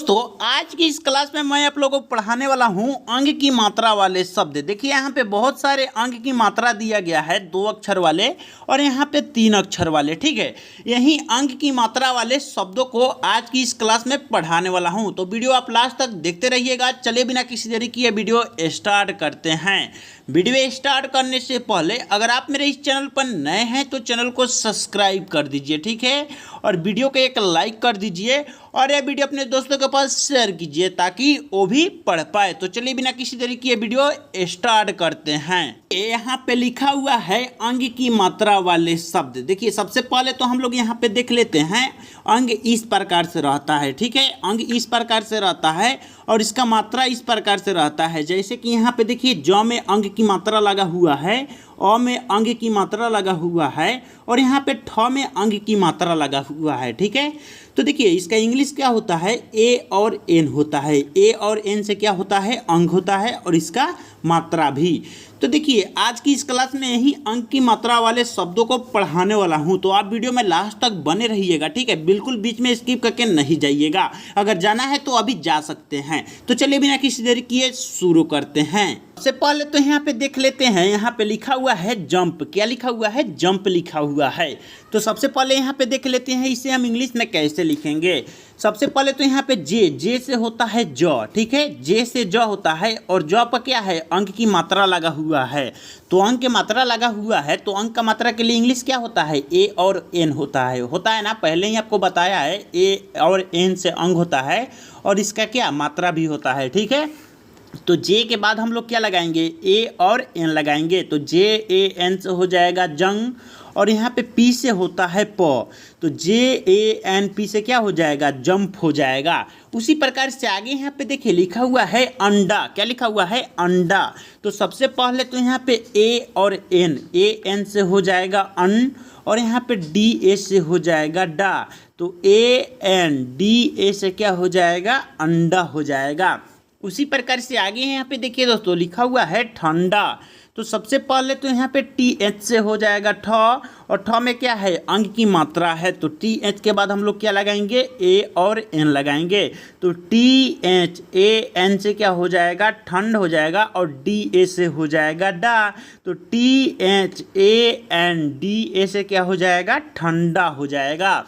दोस्तों आज की इस क्लास में मैं आप लोगों को पढ़ाने वाला हूं अंग की मात्रा वाले शब्द। देखिए यहाँ पे बहुत सारे अंग की मात्रा दिया गया है, 2 अक्षर वाले और यहाँ पे 3 अक्षर वाले। ठीक है, यही अंग की मात्रा वाले शब्दों को आज की इस क्लास में पढ़ाने वाला हूं, तो वीडियो आप लास्ट तक देखते रहिएगा। चलिए बिना किसी देरी किए वीडियो स्टार्ट करते हैं। वीडियो स्टार्ट करने से पहले अगर आप मेरे इस चैनल पर नए हैं तो चैनल को सब्सक्राइब कर दीजिए, ठीक है, और वीडियो को एक लाइक कर दीजिए और यह वीडियो अपने दोस्तों के पास शेयर कीजिए ताकि वो भी पढ़ पाए। तो चलिए बिना किसी देरी किए वीडियो स्टार्ट करते हैं। यहाँ पे लिखा हुआ है अंग की मात्रा वाले शब्द। देखिए सबसे पहले तो हम लोग यहाँ पे देख लेते हैं। अंग इस प्रकार से रहता है, ठीक है, अंग इस प्रकार से रहता है और इसका मात्रा इस प्रकार से रहता है। जैसे कि यहाँ पे देखिए ज में अंग की मात्रा लगा हुआ है, अ में अंग की मात्रा लगा हुआ है और यहाँ पे ठ में अंग की मात्रा लगा हुआ है। ठीक है, तो देखिए इसका इंग्लिश क्या होता है, ए और एन होता है। ए और एन से क्या होता है, अंग होता है और इसका मात्रा भी। तो देखिए आज की इस क्लास में यही अंक की मात्रा वाले शब्दों को पढ़ाने वाला हूं, तो आप वीडियो में लास्ट तक बने रहिएगा, ठीक है, बिल्कुल बीच में स्किप करके नहीं जाइएगा। अगर जाना है तो अभी जा सकते हैं। तो चलिए बिना किसी देरी किए शुरू करते हैं। सबसे पहले तो यहाँ पे देख लेते हैं, यहाँ पे लिखा हुआ है जंप। क्या लिखा हुआ है, जंप लिखा हुआ है। तो सबसे पहले यहाँ पे देख लेते हैं इसे हम इंग्लिश में कैसे लिखेंगे। सबसे पहले तो यहाँ पे जे से होता है ज, ठीक है, जे से ज होता है और ज पर क्या है, अंक की मात्रा लगा हुआ है। तो अंक की मात्रा लगा हुआ है तो अंक का मात्रा के लिए इंग्लिश क्या होता है, ए और एन होता है ना, पहले ही आपको बताया है। ए और एन से अंग होता है और इसका क्या मात्रा भी होता है, ठीक है। तो जे के बाद हम लोग क्या लगाएंगे, ए और एन लगाएंगे। तो जे ए एन से हो जाएगा जंग और यहाँ पे पी से होता है प, तो जे ए एन पी से क्या हो जाएगा, जंप हो जाएगा। उसी प्रकार से आगे यहाँ पे देखिए लिखा हुआ है अंडा। क्या लिखा हुआ है, अंडा। तो सबसे पहले तो यहाँ पे ए और एन, ए एन से हो जाएगा अन और यहाँ पे डी ए से हो जाएगा डा। तो ए एन डी ए से क्या हो जाएगा, अंडा हो जाएगा। उसी प्रकार से आगे यहाँ पे देखिए दोस्तों लिखा हुआ है ठंडा। तो सबसे पहले तो यहाँ पे टी एच से हो जाएगा ठ और ठ में क्या है, अंग की मात्रा है। तो टी एच के बाद हम लोग क्या लगाएंगे, ए और एन लगाएंगे। तो टी एच ए एन से क्या हो जाएगा, ठंड हो जाएगा और डी ए से हो जाएगा डा। तो T H A N D A से क्या हो जाएगा, ठंडा हो जाएगा।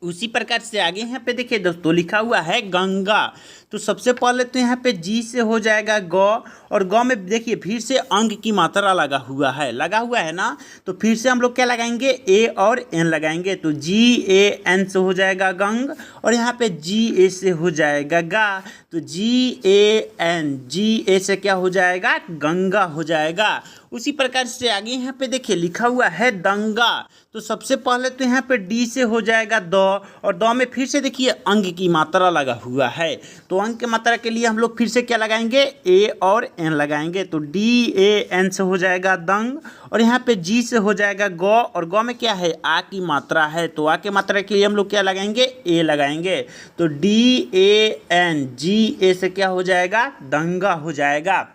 उसी प्रकार से आगे यहाँ पे देखिए दोस्तों लिखा हुआ है गंगा। तो सबसे पहले तो यहाँ पे जी से हो जाएगा ग और ग में देखिए फिर से अंग की मात्रा लगा हुआ है ना। तो फिर से हम लोग क्या लगाएंगे, ए और एन लगाएंगे। तो जी ए एन से हो जाएगा गंग और यहाँ पे जी ए से हो जाएगा गा। तो जी ए एन जी ए से क्या हो जाएगा, गंगा हो जाएगा। उसी प्रकार से आगे यहाँ पे देखिए लिखा हुआ है दंगा। तो सबसे पहले तो यहाँ पे डी से हो जाएगा द और द में फिर से देखिए अंग की मात्रा लगा हुआ है। तो अंग की मात्रा के लिए हम लोग फिर से क्या लगाएंगे, ए और एन लगाएंगे। तो डी ए एन से हो जाएगा दंग और यहाँ पे जी से हो जाएगा ग और ग में क्या है, आ की मात्रा है। तो आ की मात्रा के लिए हम लोग क्या लगाएंगे, ए लगाएंगे। तो डी ए एन जी ए से क्या हो जाएगा, दंगा हो जाएगा।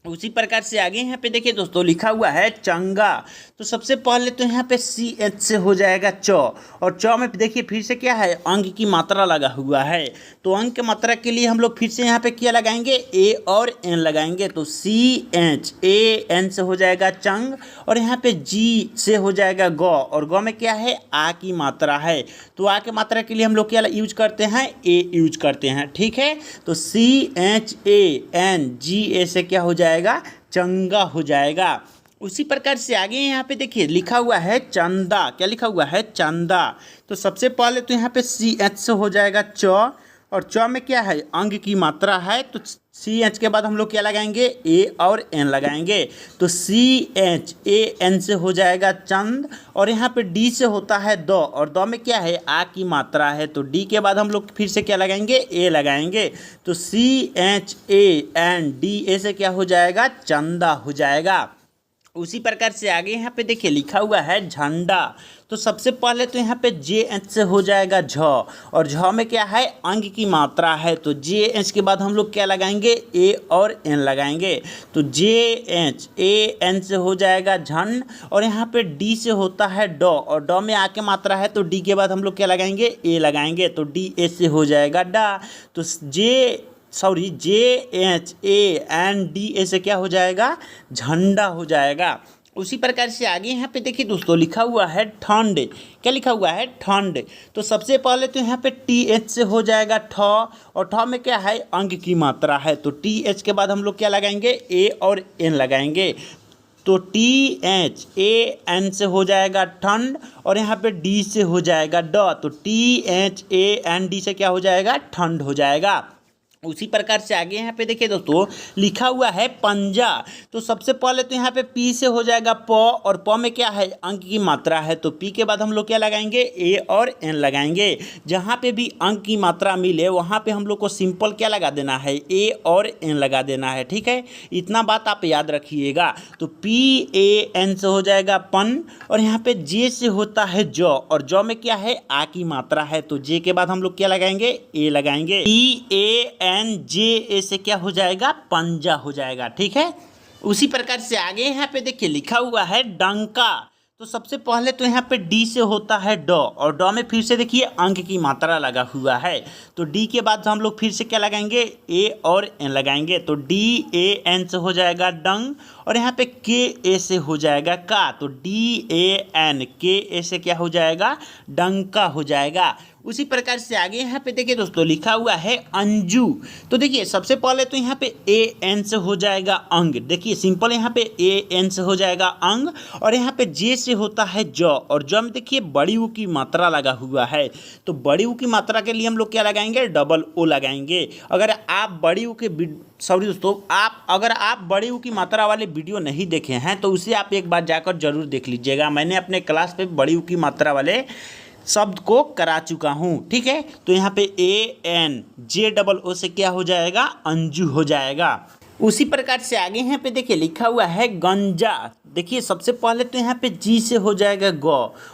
उसी प्रकार से आगे यहाँ पे देखिए दोस्तों लिखा हुआ है चंगा। तो सबसे पहले तो यहाँ पे सी एच से हो जाएगा च और च में देखिए फिर से क्या है, अंग की मात्रा लगा हुआ है। तो अंग की मात्रा के लिए हम लोग फिर से यहाँ पे क्या लगाएंगे, ए और एन लगाएंगे। तो सी एच ए एन से हो जाएगा चंग और यहाँ पे जी से हो जाएगा ग और ग में क्या है, आ की मात्रा है। तो आ की मात्रा के लिए हम लोग क्या यूज करते हैं, ए यूज करते हैं, ठीक है। तो C H A N G ए से क्या हो जाएगा, चंगा हो जाएगा। उसी प्रकार से आगे यहाँ पे देखिए लिखा हुआ है चंदा। क्या लिखा हुआ है, चंदा। तो सबसे पहले तो यहाँ पे सी एच से हो जाएगा च और च में क्या है, अंग की मात्रा है। तो सी एच के बाद हम लोग क्या लगाएंगे, ए और एन लगाएंगे। तो सी एच ए एन से हो जाएगा चंद और यहाँ पे डी से होता है द और द में क्या है, आ की मात्रा है। तो डी के बाद हम लोग फिर से क्या लगाएंगे, ए लगाएंगे। तो C H A N D A से क्या हो जाएगा, चंदा हो जाएगा। उसी प्रकार से आगे यहाँ पे देखिए लिखा हुआ है झंडा। तो सबसे पहले तो यहाँ पे जे एच से हो जाएगा झ, और झ में क्या है अंग की मात्रा है, तो जे एच के बाद हम लोग क्या लगाएंगे ए और एन लगाएंगे। तो जे एच ए एन से हो जाएगा झंड, और यहाँ पे डी से होता है ड, और ड में आ के मात्रा है तो डी के बाद हम लोग क्या लगाएंगे ए लगाएंगे, तो डी ए से हो जाएगा डा। तो J H A N D A से क्या हो जाएगा झंडा हो जाएगा। उसी प्रकार से आगे यहाँ पे देखिए दोस्तों लिखा हुआ है ठंड। क्या लिखा हुआ है ठंड। तो सबसे पहले तो यहाँ पे टी एच से हो जाएगा ठ, और ठ में क्या है अंग की मात्रा है, तो टी एच के बाद हम लोग क्या लगाएंगे ए और एन लगाएंगे। तो टी एच ए एन से हो जाएगा ठंड, और यहाँ पे डी से हो जाएगा ड, तो T H A N D से क्या हो जाएगा ठंड हो जाएगा। उसी प्रकार से आगे यहाँ पे देखिए दोस्तों लिखा हुआ है पंजा। तो सबसे पहले तो यहाँ पे पी से हो जाएगा प, और प में क्या है अंक की मात्रा है, तो पी के बाद हम लोग क्या लगाएंगे ए और एन लगाएंगे। जहाँ पे भी अंक की मात्रा मिले वहाँ पे हम लोग को सिंपल क्या लगा देना है ए और एन लगा देना है, ठीक है। इतना बात आप याद रखिएगा। तो पी ए एन से हो जाएगा पन, और यहाँ पे जे से होता है ज, और ज में क्या है आ की मात्रा है, तो जे के बाद हम लोग क्या लगाएंगे ए लगाएंगे। पी ए एन जे ए से क्या हो जाएगा पंजा हो जाएगा, ठीक है। उसी प्रकार से आगे यहाँ पे देखिए लिखा हुआ है डंका। तो सबसे पहले तो यहाँ पे डी से होता है ड, और ड में फिर से देखिए अंक की मात्रा लगा हुआ है, तो डी के बाद हम लोग फिर से क्या लगाएंगे ए और एन लगाएंगे। तो डी ए एन से हो जाएगा डंग, और यहाँ पे के ए से हो जाएगा का, तो डी ए एन के ए से क्या हो जाएगा डंका हो जाएगा। उसी प्रकार से आगे यहाँ पे देखिए दोस्तों लिखा हुआ है अंजू। तो देखिए सबसे पहले तो यहाँ पे ए एन से हो जाएगा अंग, देखिए सिंपल यहाँ पे ए एन से हो जाएगा अंग, और यहाँ पे जे से होता है ज, और ज में देखिए बड़ी ऊ की मात्रा लगा हुआ है, तो बड़ी ऊ की मात्रा के लिए हम लोग क्या लगाएंगे डबल ओ लगाएंगे। अगर आप बड़ी ऊ के दोस्तों अगर आप बड़ी ऊ की मात्रा वाले वीडियो नहीं देखे हैं तो उसे आप एक बार जाकर जरूर देख लीजिएगा। मैंने अपने क्लास पे बड़ी ऊ की मात्रा वाले शब्द को करा चुका हूँ, ठीक है। तो यहाँ पे ए एन जे डबल ओ से क्या हो जाएगा अंजू हो जाएगा। उसी प्रकार से आगे यहाँ पे देखिए लिखा हुआ है गंजा। देखिए सबसे पहले तो यहाँ पे जी से हो जाएगा ग,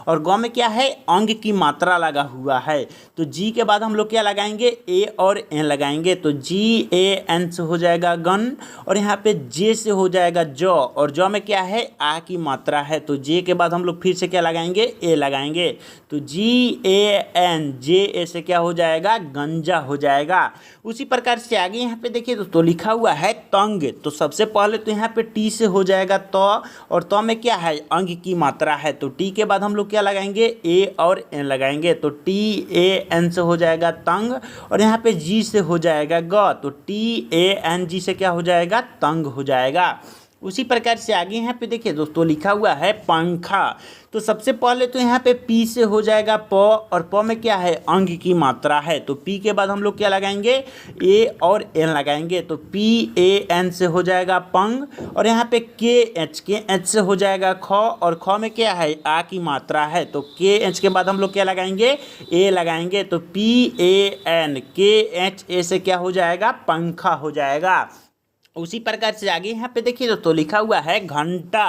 और ग में क्या है अंग की मात्रा लगा हुआ है, तो जी के बाद हम लोग क्या लगाएंगे ए और एन लगाएंगे। तो जी ए एन से हो जाएगा गन, और यहाँ पे जे से हो जाएगा ज, और ज में क्या है आ की मात्रा है, तो जे के बाद हम लोग फिर से क्या लगाएंगे ए लगाएंगे। तो जी ए एन जे ए से क्या हो जाएगा गंजा हो जाएगा। उसी प्रकार से आगे यहाँ पे देखिए दोस्तों लिखा हुआ है तंग। तो सबसे पहले तो यहाँ पे टी से हो जाएगा त, और त में क्या है अंग की मात्रा है, तो टी के बाद हम लोग क्या लगाएंगे ए और एन लगाएंगे। तो टी ए एन से हो जाएगा तंग, और यहाँ पे जी से हो जाएगा ग, तो टी ए एन जी से क्या हो जाएगा तंग हो जाएगा। उसी प्रकार से आगे यहाँ पे देखिए दोस्तों लिखा हुआ है पंखा। तो सबसे पहले तो यहाँ पे पी से हो जाएगा प, और प में क्या है अंग की मात्रा है, तो पी के बाद हम लोग क्या लगाएंगे ए और एन लगाएंगे। तो पी ए एन से हो जाएगा पंग, और यहाँ पे के एच से हो जाएगा ख, और ख में क्या है आ की मात्रा है, तो के एच के बाद हम लोग क्या लगाएंगे ए लगाएंगे। तो पी ए एन के एच ए से क्या हो जाएगा पंखा हो जाएगा। उसी प्रकार से आगे यहाँ पे देखिए दोस्तों लिखा हुआ है घंटा।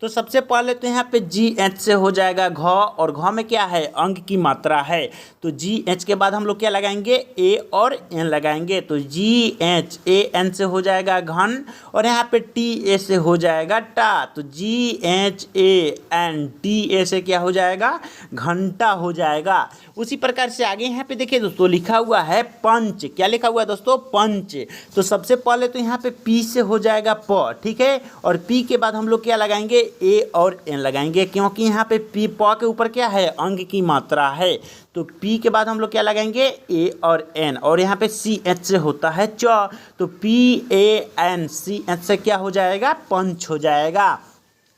तो सबसे पहले तो यहाँ पे जी एच से हो जाएगा घ, और घ में क्या है अंग की मात्रा है, तो जी एच के बाद हम लोग क्या लगाएंगे ए और एन लगाएंगे। तो जी एच ए एन से हो जाएगा घन, और यहाँ पे टी ए से हो जाएगा टा, तो G H A N T A से क्या हो जाएगा घंटा हो जाएगा। उसी प्रकार से आगे यहाँ पे देखिए दोस्तों लिखा हुआ है पंच। क्या लिखा हुआ है दोस्तों पंच। तो सबसे पहले तो यहाँ पे पी से हो जाएगा प, ठीक है, और पी के बाद हम लोग क्या लगाएंगे ए और एन लगाएंगे, क्योंकि यहाँ पे पी प के ऊपर क्या है अंग की मात्रा है। तो पी के बाद हम लोग क्या लगाएंगे ए और एन, और यहाँ पे सी एच से होता है च, तो P A N C H से क्या हो जाएगा पंच हो जाएगा।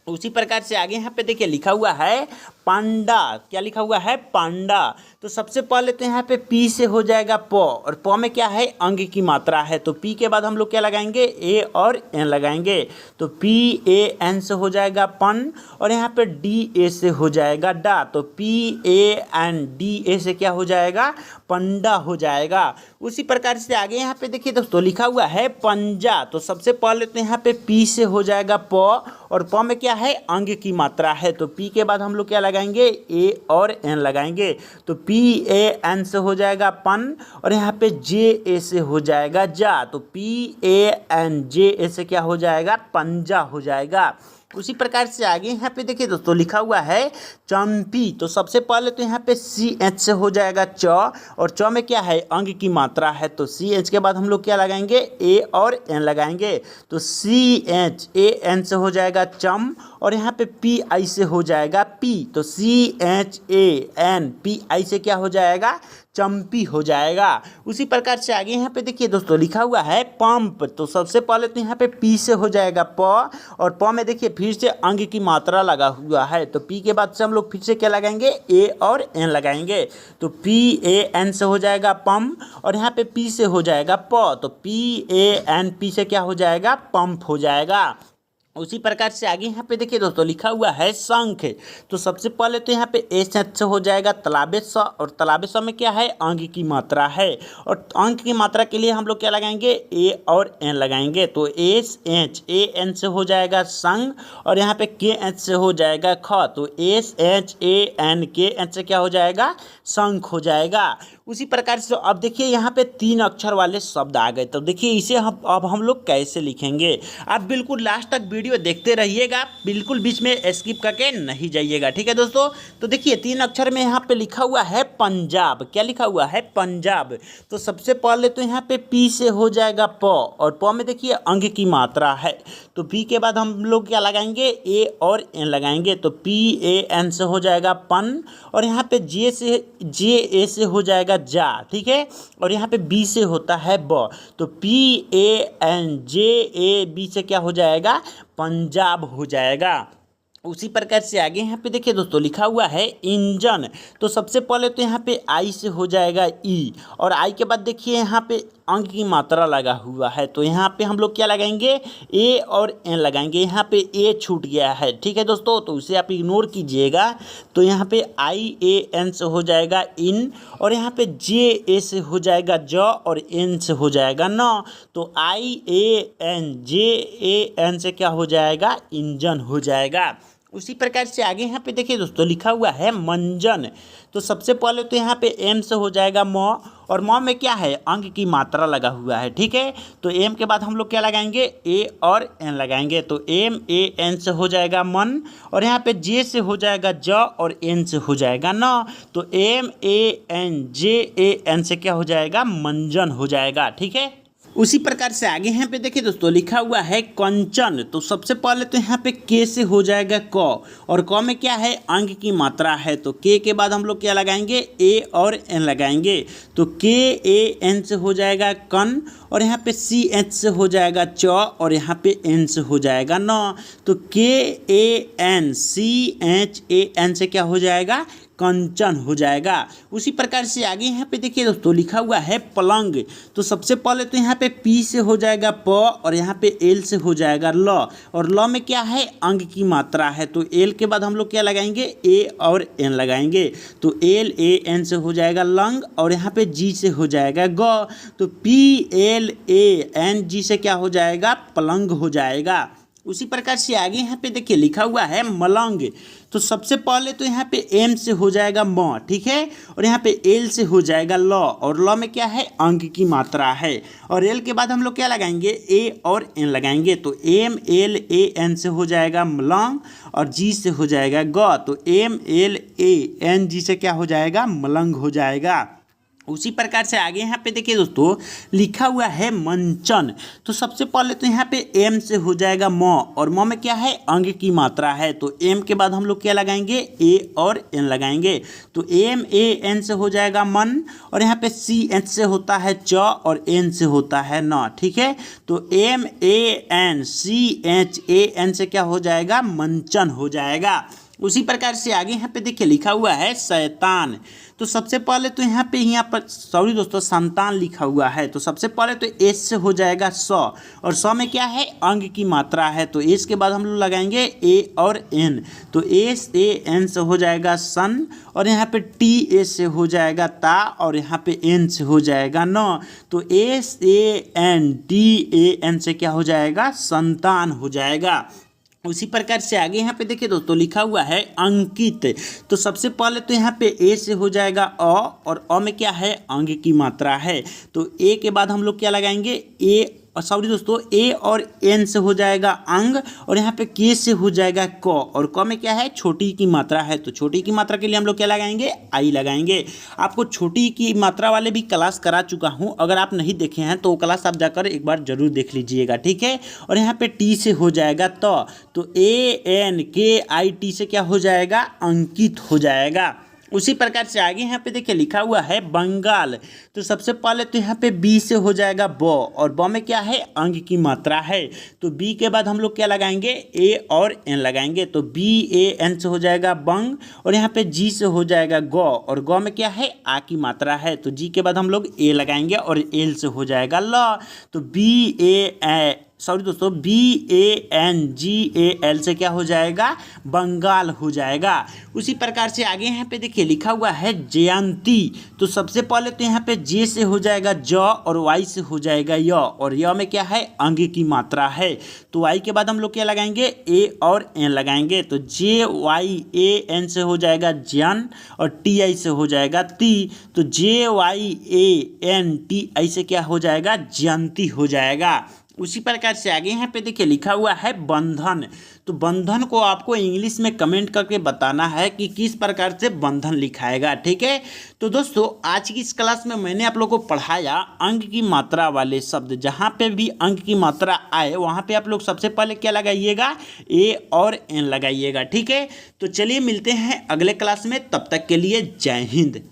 उसी प्रकार से आगे यहाँ पे देखिए लिखा हुआ है पांडा, क्या लिखा हुआ है पांडा। तो सबसे पहले तो यहाँ पे पी से हो जाएगा प, और प में क्या है अंग की मात्रा है, तो पी के बाद हम लोग क्या लगाएंगे ए और एन लगाएंगे, तो पी ए एन से हो जाएगा पन, और यहाँ पे डी ए से हो जाएगा डा, तो P A N D A से क्या हो जाएगा पंडा हो जाएगा। उसी प्रकार से आगे यहाँ पे देखिए दोस्तों लिखा हुआ है पंजा, तो सबसे पहले तो यहाँ पे पी से हो जाएगा प, और प में क्या है अंग की मात्रा है, तो पी के बाद हम लोग क्या लगाएंगे ए और एन लगाएंगे, तो पी ए एन से हो जाएगा पन, और यहाँ पे जे ए से हो जाएगा जा, तो पी ए एन जे ए से क्या हो जाएगा पंजा हो जाएगा। उसी प्रकार से आगे यहाँ पे देखिए दोस्तों लिखा हुआ है चंपी, तो सबसे पहले तो यहाँ पे सी एच से हो जाएगा च, और च में क्या है अंग की मात्रा है, तो सी एच के बाद हम लोग क्या लगाएंगे ए और एन लगाएंगे, तो सी एच ए एन से हो जाएगा चम, और यहाँ पे पी आई से हो जाएगा पी, तो C H A N P I से क्या हो जाएगा चंपी हो जाएगा। उसी प्रकार से आगे यहाँ पे देखिए दोस्तों लिखा हुआ है पंप, तो सबसे पहले तो यहाँ पे पी से हो जाएगा प, और प में देखिए फिर से अंग की मात्रा लगा हुआ है, तो पी के बाद से हम लोग फिर से क्या लगाएंगे ए और एन लगाएंगे, तो पी ए एन से हो जाएगा पम, और यहाँ पे पी से हो जाएगा प, तो पी ए एन पी से क्या हो जाएगा पंप हो जाएगा। उसी प्रकार से आगे यहाँ पे देखिए दोस्तों लिखा हुआ है शंख, तो सबसे पहले तो यहाँ पे एस एच से हो जाएगा तलाबे स, और तलाबे स में क्या है अंग की मात्रा है, और अंग की मात्रा के लिए हम लोग क्या लगाएंगे ए और एन लगाएंगे, तो एस एच ए एन से हो जाएगा संग, और यहाँ पे के एच से हो जाएगा ख, तो एस एच ए एन के एच से क्या हो जाएगा शंख हो जाएगा। उसी प्रकार से अब देखिए यहाँ पे 3 अक्षर वाले शब्द आ गए, तो देखिए इसे हम लोग कैसे लिखेंगे। आप बिल्कुल लास्ट तक वीडियो देखते रहिएगा, बिल्कुल बीच में स्किप करके नहीं जाइएगा, ठीक है दोस्तों। तो देखिए 3 अक्षर में यहाँ पे लिखा हुआ है पंजाब, क्या लिखा हुआ है पंजाब, तो सबसे पहले तो यहाँ पे पी से हो जाएगा प, और प में देखिए अंग की मात्रा है, तो पी के बाद हम लोग क्या लगाएंगे ए और एन लगाएंगे, तो पी ए एन से हो जाएगा पन, और यहाँ पे जे ए से हो जाएगा जा, ठीक है, और यहाँ पे बी से होता है ब, तो P A N J A B से क्या हो जाएगा पंजाब हो जाएगा। उसी प्रकार से आगे यहाँ पे देखिए दोस्तों लिखा हुआ है इंजन, तो सबसे पहले तो यहाँ पे आई से हो जाएगा ई, और आई के बाद देखिए यहाँ पे अंग की मात्रा लगा हुआ है, तो यहाँ पे हम लोग क्या लगाएंगे ए और एन लगाएंगे, यहाँ पे ए छूट गया है, ठीक है दोस्तों, तो उसे आप इग्नोर कीजिएगा, तो यहाँ पे आई ए एन से हो जाएगा इन, और यहाँ पे जे ए से हो जाएगा ज, और एन से हो जाएगा न, तो आई ए एन जे ए एन से क्या हो जाएगा इंजन हो जाएगा। उसी प्रकार से आगे यहाँ पे देखिए दोस्तों लिखा हुआ है मंजन, तो सबसे पहले तो यहाँ पे एम से हो जाएगा म, और म में क्या है अंग की मात्रा लगा हुआ है, ठीक है, तो एम के बाद हम लोग क्या लगाएंगे ए और एन लगाएंगे, तो एम ए एन से हो जाएगा मन, और यहाँ पे जे से हो जाएगा ज, और एन से हो जाएगा न, तो M A N J A N से क्या हो जाएगा मंजन हो जाएगा, ठीक है। उसी प्रकार से आगे यहाँ पे देखिए दोस्तों लिखा हुआ है कंचन, तो सबसे पहले तो यहाँ पे के से हो जाएगा क, और क में क्या है अंग की मात्रा है, तो के बाद हम लोग क्या लगाएंगे ए और एन लगाएंगे, तो के ए एन से हो जाएगा कन, और यहाँ पे सी एच से हो जाएगा च, और यहाँ पे एन से हो जाएगा न, तो K A N C H A N से क्या हो जाएगा कंचन हो जाएगा। उसी प्रकार से आगे यहाँ पे देखिए दोस्तों लिखा हुआ है पलंग, तो सबसे पहले तो यहाँ पे पी से हो जाएगा प, और यहाँ पे एल से हो जाएगा ल, और ल में क्या है अंग की मात्रा है, तो एल के बाद हम लोग क्या लगाएंगे ए और एन लगाएंगे, तो एल ए एन से हो जाएगा लंग, और यहाँ पे जी से हो जाएगा ग, तो P L A N G से क्या हो जाएगा पलंग हो जाएगा। उसी प्रकार से आगे यहाँ पे देखिए लिखा हुआ है मलंग, तो सबसे पहले तो यहाँ पे एम से हो जाएगा म, ठीक है, और यहाँ पे एल से हो जाएगा ल, और ल में क्या है अंग की मात्रा है, और एल के बाद हम लोग क्या लगाएंगे ए और एन लगाएंगे, तो एम एल ए एन से हो जाएगा मलंग, और जी से हो जाएगा ग, तो M L A N G से क्या हो जाएगा मलंग हो जाएगा। उसी प्रकार से आगे यहाँ पे देखिए दोस्तों लिखा हुआ है मंचन, तो सबसे पहले तो यहाँ पे एम से हो जाएगा म, और म में क्या है अंग की मात्रा है, तो एम के बाद हम लोग क्या लगाएंगे ए और एन लगाएंगे, तो एम ए एन से हो जाएगा मन, और यहाँ पे सी एच से होता है च, और एन से होता है न, ठीक है, तो M A N C H A N से क्या हो जाएगा मंचन हो जाएगा। उसी प्रकार से आगे यहाँ पे देखिए लिखा हुआ है शैतान। तो सबसे पहले तो यहाँ पर सॉरी दोस्तों संतान लिखा हुआ है। तो सबसे पहले तो एस से हो जाएगा स, और स में क्या है अंग की मात्रा है। तो एस के बाद हम लोग लगाएंगे ए और एन। तो एस ए एन से हो जाएगा सन, और यहाँ पे टी एस से हो जाएगा ता, और यहाँ पे एन से हो जाएगा न। तो S A N T A N से क्या हो जाएगा संतान हो जाएगा। उसी प्रकार से आगे यहाँ पे देखिए दोस्तों लिखा हुआ है अंकित। तो सबसे पहले तो यहाँ पे ए से हो जाएगा अ, और अ में क्या है अंग की मात्रा है। तो ए के बाद हम लोग क्या लगाएंगे ए, सॉरी दोस्तों ए और एन से हो जाएगा अंग, और यहाँ पे के से हो जाएगा क, और क में क्या है छोटी की मात्रा है। तो छोटी की मात्रा के लिए हम लोग क्या लगाएंगे आई लगाएंगे। आपको छोटी की मात्रा वाले भी क्लास करा चुका हूँ, अगर आप नहीं देखे हैं तो वो क्लास आप जाकर एक बार जरूर देख लीजिएगा, ठीक है। और यहाँ पे टी से हो जाएगा तो ए एन के आई टी से क्या हो जाएगा अंकित हो जाएगा। उसी प्रकार से आगे यहाँ पे देखिए लिखा हुआ है बंगाल। तो सबसे पहले तो यहाँ पे बी से हो जाएगा ब, और ब में क्या है अंग की मात्रा है। तो बी के बाद हम लोग क्या लगाएंगे ए और एन लगाएंगे। तो बी ए एन से हो जाएगा बंग, और यहाँ पे जी से हो जाएगा ग, और ग में क्या है आ की मात्रा है। तो जी के बाद हम लोग ए लगाएंगे, और एल से हो जाएगा ल। तो बी ए सॉरी दोस्तों B A N G A L से क्या हो जाएगा बंगाल हो जाएगा। उसी प्रकार से आगे यहाँ पे देखिए लिखा हुआ है जयंती। तो सबसे पहले तो यहाँ पे जे से हो जाएगा ज, और वाई से हो जाएगा य, और य में क्या है अंग की मात्रा है। तो वाई के बाद हम लोग क्या लगाएंगे ए और एन लगाएंगे। तो जे वाई ए एन से हो जाएगा जन, और टी आई से हो जाएगा ती। तो J Y A N T I से क्या हो जाएगा जयंती हो जाएगा। उसी प्रकार से आगे यहाँ पे देखिए लिखा हुआ है बंधन। तो बंधन को आपको इंग्लिश में कमेंट करके बताना है कि किस प्रकार से बंधन लिखाएगा, ठीक है। तो दोस्तों आज की इस क्लास में मैंने आप लोगों को पढ़ाया अंग की मात्रा वाले शब्द। जहाँ पे भी अंग की मात्रा आए वहाँ पे आप लोग सबसे पहले क्या लगाइएगा ए और एन लगाइएगा, ठीक है। तो चलिए मिलते हैं अगले क्लास में, तब तक के लिए जय हिंद।